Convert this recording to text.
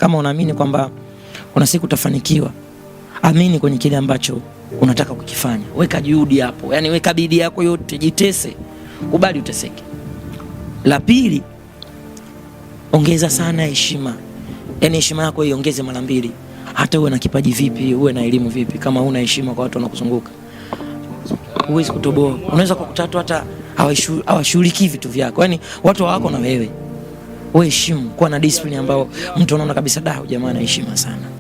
Kama unaamini kwamba kuna siku utafanikiwa, amini kwenye kile ambacho unataka kukifanya. Weka juhudi hapo, yani weka bidii yako yote, jitese, kubali uteseke. La pili, ongeza sana heshima. Yani heshima yako iongeze mara mbili. Hata uwe na kipaji vipi, uwe na elimu vipi, kama huna heshima kwa watu wanakuzunguka, huwezi kutoboa. Unaweza kukutana hata hawashughuliki vitu vyako. Yani watu wako na wewe. Wewe heshimu, kuwa na discipline ambao mtu anaona kabisa jamaa ana heshima sana.